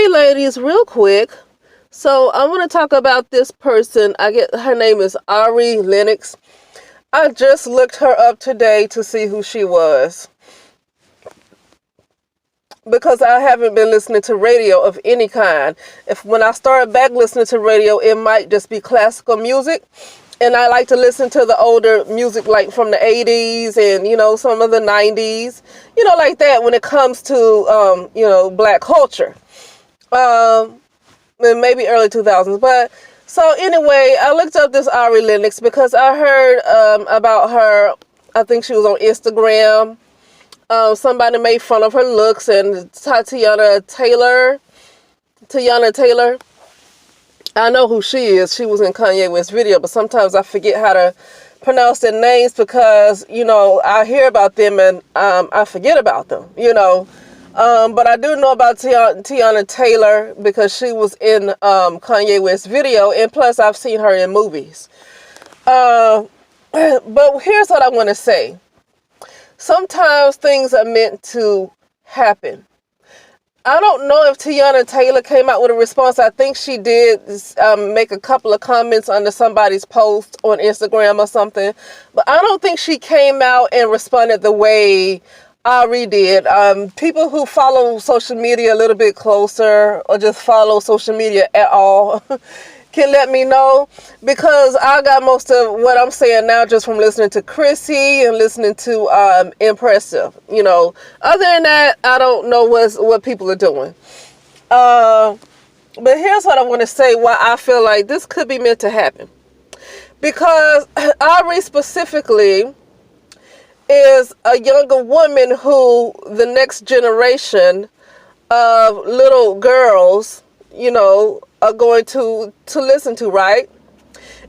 Hey ladies, real quick. So I want to talk about this person. Her name is Ari Lennox. I just looked her up today to see who she was because I haven't been listening to radio of any kind. When I start back listening to radio, it might just be classical music. And I like to listen to the older music like from the 80s and, some of the 90s, like that when it comes to, black culture. And maybe early 2000s. But so anyway, I looked up this Ari Lennox because I heard about her. I think she was on Instagram. Somebody made fun of her looks, and Teyana Taylor. I know who she is. She was in Kanye West's video, but sometimes I forget how to pronounce their names because, I hear about them and I forget about them, But I do know about Teyana Taylor because she was in Kanye West's video, and plus I've seen her in movies. But here's what I want to say. Sometimes things are meant to happen. I don't know if Teyana Taylor came out with a response. I think she did make a couple of comments under somebody's post on Instagram or something. But I don't think she came out and responded the way Ari did. People who follow social media a little bit closer or just follow social media at all can let me know, because I got most of what I'm saying now just from listening to Chrissy and listening to Impressive. Other than that, I don't know what people are doing. But here's what I want to say, why I feel like this could be meant to happen. Because Ari specifically is a younger woman who the next generation of little girls, are going to listen to, right?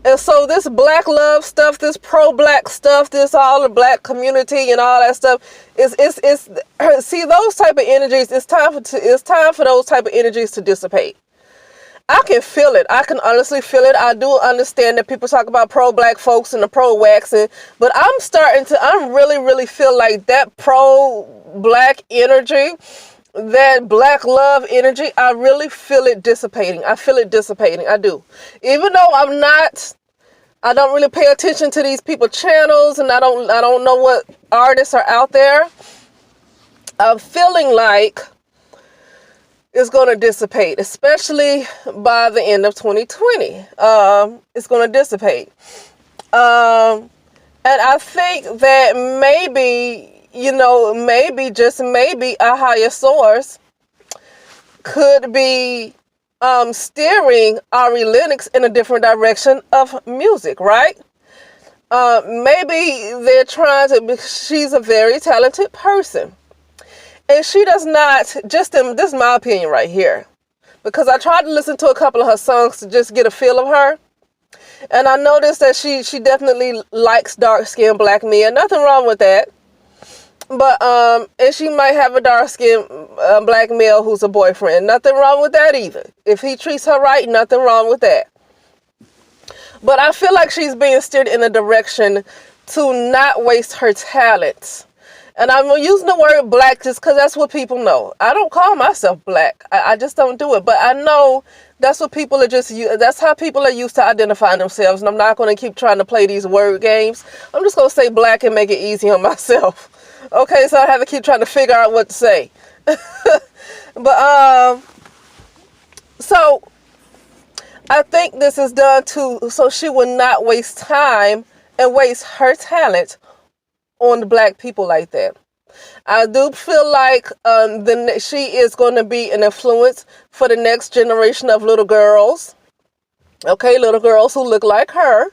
And so this black love stuff, this pro-black stuff, this all the black community and all that stuff is see, those type of energies, it's time for those type of energies to dissipate. I can feel it. I can honestly feel it. I do understand that people talk about pro-black folks and the pro-waxing, but I'm really, really feel like that pro-black energy, that black love energy, I really feel it dissipating. I feel it dissipating. I do. Even though I don't really pay attention to these people's channels, and I don't know what artists are out there. I'm feeling like it's going to dissipate, especially by the end of 2020. It's going to dissipate. And I think that maybe, just maybe a higher source could be steering Ari Lennox in a different direction of music, right? Maybe they're trying to, she's a very talented person. And she does not, this is my opinion right here, because I tried to listen to a couple of her songs to just get a feel of her. And I noticed that she definitely likes dark-skinned black men. Nothing wrong with that. But, and she might have a dark-skinned black male who's a boyfriend. Nothing wrong with that either. If he treats her right, nothing wrong with that. But I feel like she's being steered in a direction to not waste her talents. And I'm using the word black just because that's what people know. I don't call myself black. I just don't do it. But I know that's what people are that's how people are used to identifying themselves. And I'm not going to keep trying to play these word games. I'm just going to say black and make it easy on myself. Okay, so I have to keep trying to figure out what to say. But, so I think this is done so she will not waste time and waste her talent on the black people like that. I do feel like she is going to be an influence for the next generation of little girls. Okay, little girls who look like her.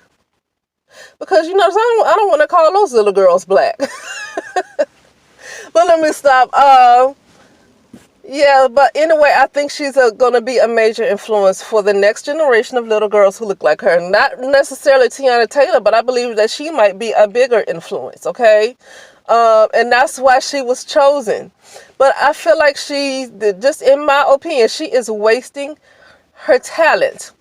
Because, I don't want to call those little girls black. But let me stop. Yeah, but anyway, I think she's going to be a major influence for the next generation of little girls who look like her. Not necessarily Teyana Taylor, but I believe that she might be a bigger influence, okay? And that's why she was chosen. But I feel like just in my opinion, she is wasting her talent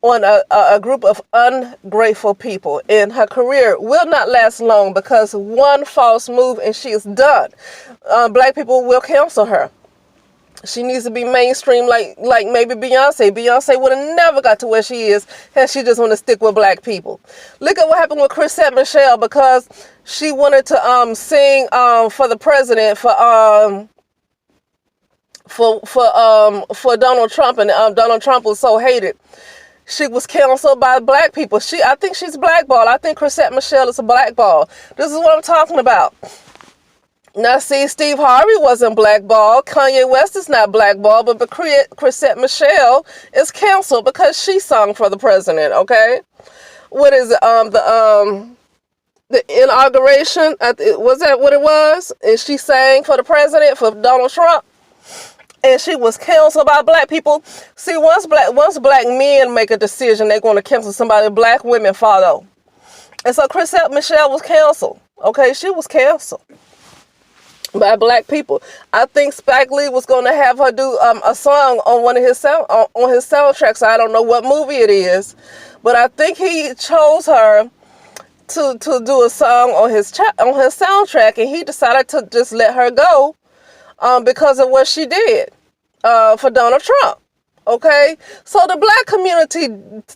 on a group of ungrateful people, and her career will not last long because one false move and she is done. Black people will cancel her. She needs to be mainstream like maybe Beyonce. Beyonce would have never got to where she is had she just want to stick with black people. Look at what happened with Chrisette Michele, because she wanted to sing for the president for Donald Trump, and Donald Trump was so hated. She was canceled by black people. I think she's blackballed. I think Chrisette Michele is a blackball. This is what I'm talking about. Now, see, Steve Harvey wasn't blackballed. Kanye West is not blackballed, but Chrisette Michele is canceled because she sung for the president, okay? What is it? The inauguration, was that what it was? And she sang for the president, for Donald Trump. And she was canceled by black people. See, once black men make a decision, they're going to cancel somebody. Black women follow. And so Chrisette Michele was canceled, okay? She was canceled by black people. I think Spike Lee was going to have her do a song on one of his on his soundtracks. I don't know what movie it is, but I think he chose her to do a song on his soundtrack, and he decided to just let her go because of what she did for Donald Trump. Okay, so the black community,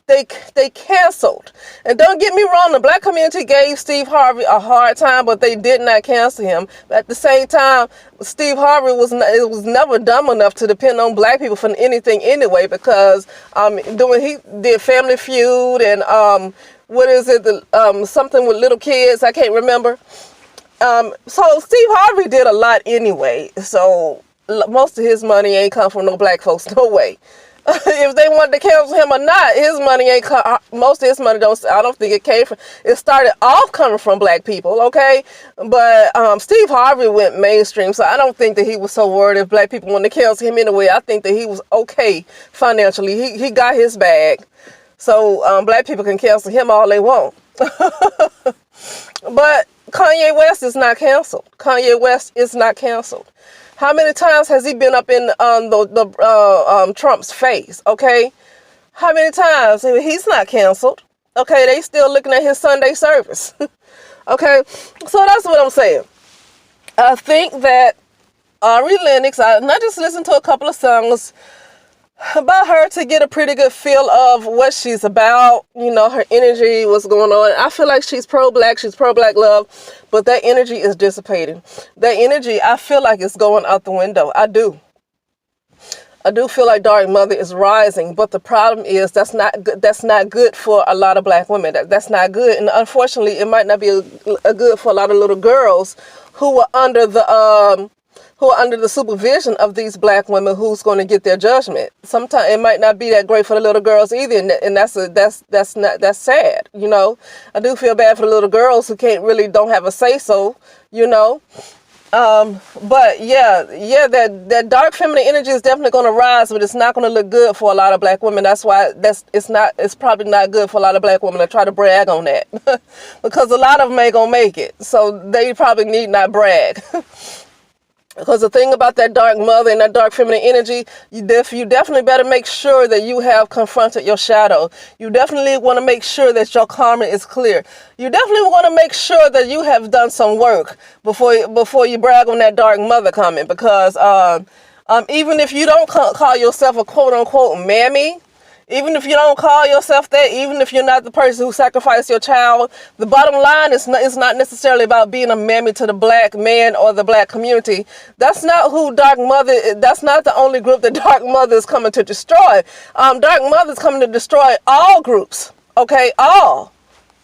they canceled. And don't get me wrong, the black community gave Steve Harvey a hard time, but they did not cancel him. But at the same time, Steve Harvey was never dumb enough to depend on black people for anything anyway, because he did Family Feud and what is it, something with little kids, I can't remember. So Steve Harvey did a lot anyway, so most of his money ain't come from no black folks, no way. If they wanted to cancel him or not, his money ain't come. Most of his money I don't think it came from. It started off coming from black people, okay? But Steve Harvey went mainstream, so I don't think that he was so worried if black people wanted to cancel him anyway. I think that he was okay financially. He got his bag, so black people can cancel him all they want. But Kanye West is not canceled. Kanye West is not canceled. How many times has he been up in Trump's face? Okay, how many times? He's not canceled. Okay, they still looking at his Sunday service. Okay, so that's what I'm saying. I think that Ari Lennox, I just listened to a couple of songs about her to get a pretty good feel of what she's about, her energy, what's going on. I feel like she's pro-black love, but that energy is dissipating. That energy, I feel like it's going out the window. I do feel like Dark Mother is rising, but the problem is that's not good for a lot of black women. That's not good, and unfortunately, it might not be a good for a lot of little girls who are under the supervision of these black women who's going to get their judgment. Sometimes it might not be that great for the little girls either, and that's sad. I do feel bad for the little girls who don't have a say so. But yeah, that dark feminine energy is definitely going to rise, but it's not going to look good for a lot of black women. That's why it's probably not good for a lot of black women to try to brag on that, because a lot of them ain't gonna make it, so they probably need not brag. Because the thing about that dark mother and that dark feminine energy, you definitely better make sure that you have confronted your shadow. You definitely want to make sure that your karma is clear. You definitely want to make sure that you have done some work before you brag on that dark mother comment. Because even if you don't call yourself a quote unquote mammy, even if you don't call yourself that, even if you're not the person who sacrificed your child, the bottom line is not necessarily about being a mammy to the black man or the black community. That's not who Dark Mother, that's not the only group that Dark Mother is coming to destroy. Dark Mother is coming to destroy all groups, okay, all.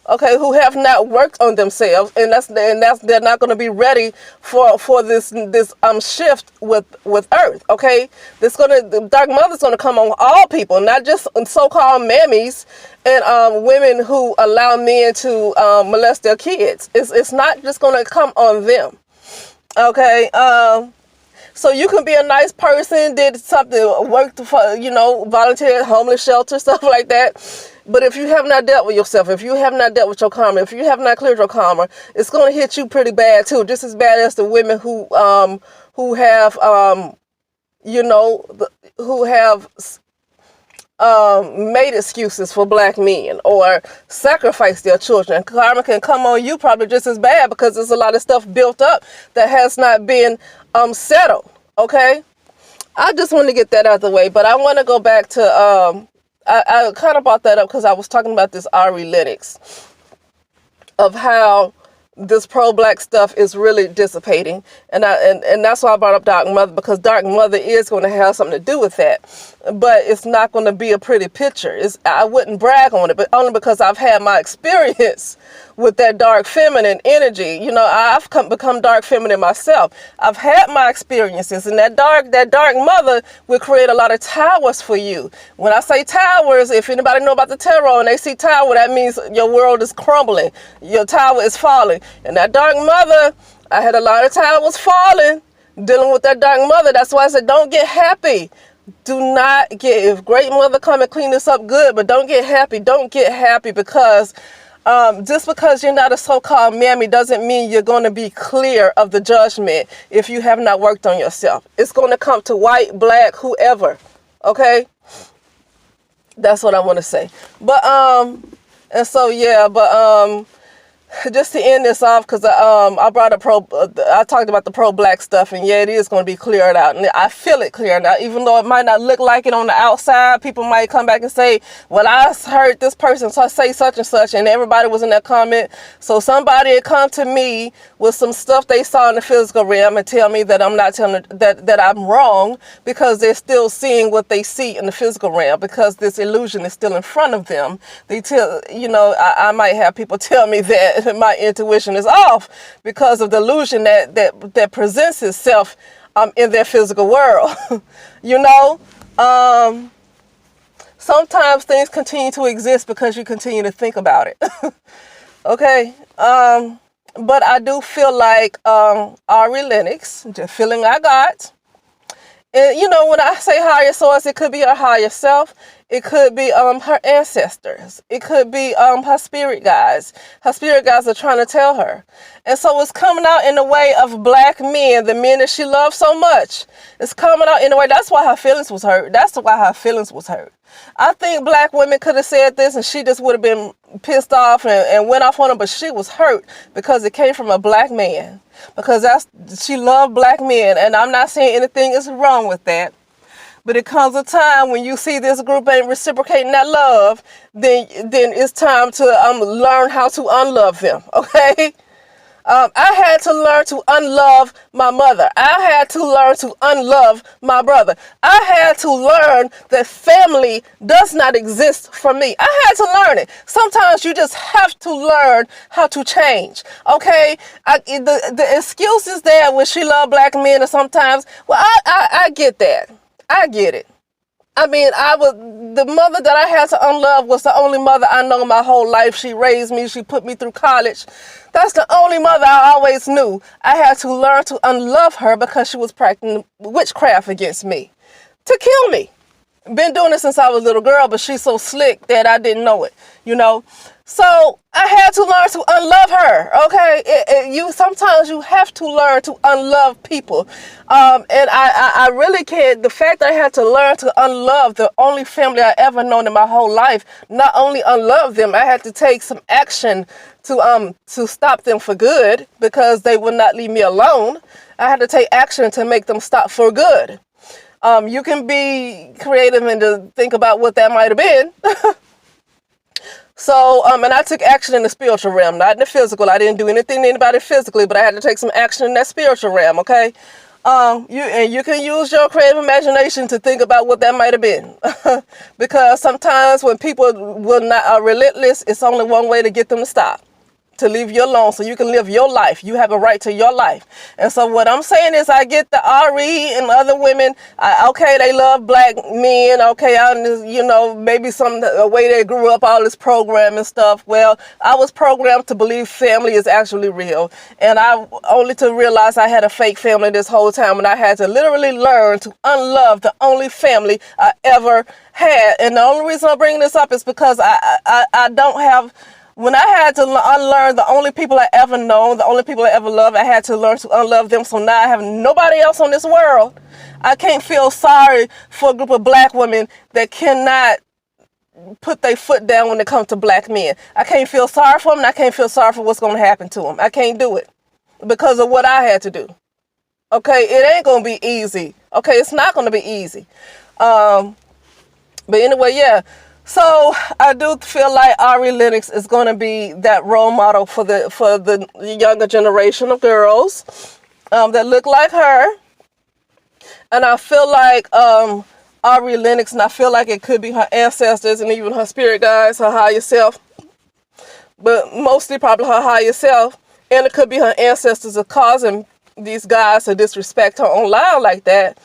Okay, who have not worked on themselves, and they're not going to be ready for this shift with Earth. Okay, the Dark Mother's going to come on all people, not just so-called mammies and women who allow men to molest their kids. It's not just going to come on them. Okay. So you can be a nice person, did something, worked for, volunteer at homeless shelter, stuff like that. But if you have not dealt with yourself, if you have not dealt with your karma, if you have not cleared your karma, it's going to hit you pretty bad too. Just as bad as the women who have made excuses for black men or sacrificed their children. Karma can come on you probably just as bad, because there's a lot of stuff built up that has not been settled. Okay. I just want to get that out of the way, but I want to go back to, I kind of brought that up because I was talking about this Ari Lennox, of how this pro-black stuff is really dissipating, and that's why I brought up Dark Mother, because Dark Mother is going to have something to do with that, but it's not going to be a pretty picture. I wouldn't brag on it, but only because I've had my experience with that dark feminine energy. You know, I've become dark feminine myself. I've had my experiences, and that dark mother will create a lot of towers for you. When I say towers, if anybody know about the tarot and they see tower, that means your world is crumbling, your tower is falling. And that dark mother, I had a lot of towers falling dealing with that dark mother. That's why I said don't get happy. Do not get, if great mother come and clean this up, good, but don't get happy. Don't get happy, because just because you're not a so-called mammy doesn't mean you're going to be clear of the judgment if you have not worked on yourself. It's going to come to white, black, whoever. Okay? That's what I want to say. But, and so, yeah, but, just to end this off, because I brought up I talked about the pro-black stuff, and yeah, it is going to be cleared out, and I feel it cleared out, even though it might not look like it on the outside. People might come back and say, well, I heard this person say such and such, and everybody was in that comment. So somebody had come to me with some stuff they saw in the physical realm and tell me that I'm not telling that I'm wrong, because they're still seeing what they see in the physical realm, because this illusion is still in front of them. They tell, you know, I might have people tell me that my intuition is off because of the illusion that presents itself in their physical world. You know, sometimes things continue to exist because you continue to think about it. Okay, but I do feel like Ari Lennox, the feeling I got, and you know, when I say higher source, it could be her higher self. It could be her ancestors. It could be her spirit guides. Her spirit guides are trying to tell her. And so it's coming out in the way of black men, the men that she loves so much. It's coming out in a way. That's why her feelings was hurt. That's why her feelings was hurt. I think black women could have said this and she just would have been pissed off and went off on him, but she was hurt because it came from a black man. Because she loved black men, and I'm not saying anything is wrong with that. But it comes a time when you see this group ain't reciprocating that love, then it's time to learn how to unlove them, okay? I had to learn to unlove my mother. I had to learn to unlove my brother. I had to learn that family does not exist for me. I had to learn it. Sometimes you just have to learn how to change, okay? The excuse is there when she loved black men, and sometimes, well, I get that. I get it. I mean, the mother that I had to unlove was the only mother I know my whole life. She raised me. She put me through college. That's the only mother I always knew. I had to learn to unlove her because she was practicing witchcraft against me to kill me. Been doing it since I was a little girl, but she's so slick that I didn't know it, you know. So I had to learn to unlove her, okay? Sometimes you have to learn to unlove people. And I really can't, the fact that I had to learn to unlove the only family I ever known in my whole life, not only unlove them, I had to take some action to stop them for good, because they would not leave me alone. I had to take action to make them stop for good. You can be creative and to think about what that might have been. So, and I took action in the spiritual realm, not in the physical. I didn't do anything to anybody physically, but I had to take some action in that spiritual realm, okay? You can use your creative imagination to think about what that might have been. Because sometimes when people are relentless, it's only one way to get them to stop. To leave you alone so you can live your life. You have a right to your life. And so what I'm saying is, I get the Ari and other women, okay, they love black men, okay, you know, maybe a way they grew up, all this program and stuff. Well, I was programmed to believe family is actually real. And I only to realize I had a fake family this whole time, and I had to literally learn to unlove the only family I ever had. And the only reason I'm bringing this up is because I don't have... When I had to unlearn the only people I ever known, the only people I ever loved, I had to learn to unlove them. So now I have nobody else on this world. I can't feel sorry for a group of black women that cannot put their foot down when it comes to black men. I can't feel sorry for them, and I can't feel sorry for what's going to happen to them. I can't do it because of what I had to do. Okay, it ain't gonna be easy. Okay, it's not gonna be easy. But anyway, yeah. So I do feel like Ari Lennox is gonna be that role model for the younger generation of girls that look like her. And I feel like Ari Lennox, and I feel like it could be her ancestors and even her spirit guides, her higher self, but mostly probably her higher self. And it could be her ancestors are causing these guys to disrespect her online like that,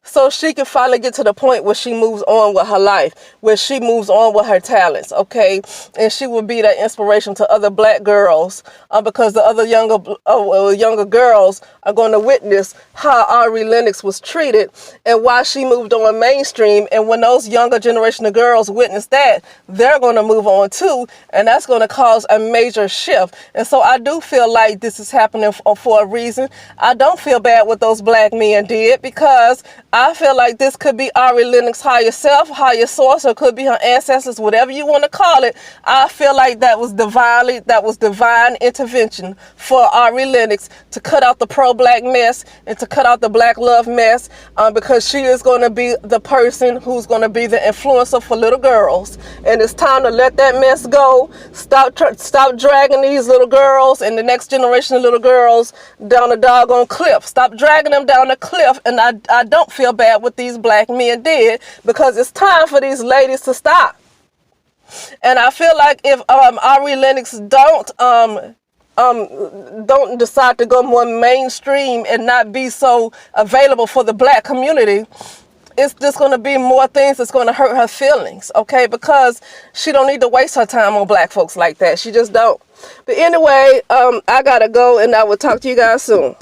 so she can finally get to the point where she moves on with her life, where she moves on with her talents, okay? And she will be that inspiration to other black girls, because the other younger girls are going to witness how Ari Lennox was treated and why she moved on mainstream. And when those younger generation of girls witness that, they're going to move on too, and that's going to cause a major shift. And so I do feel like this is happening for a reason. I don't feel bad what those black men did, because I feel like this could be Ari Lennox higher self, higher source, or it could be her ancestors, whatever you want to call it. I feel like that was divine intervention for Ari Lennox to cut out the pro-black mess and to cut out the black love mess, because she is going to be the person who's going to be the influencer for little girls. And it's time to let that mess go. Stop dragging these little girls and the next generation of little girls down a doggone cliff. Stop dragging them down a cliff. And I don't feel bad what these black men did, because it's time for these ladies to stop. And I feel like if Ari Lennox don't decide to go more mainstream and not be so available for the black community, it's just going to be more things that's going to hurt her feelings, okay? Because she don't need to waste her time on black folks like that. She just don't. But anyway, I gotta go, and I will talk to you guys soon.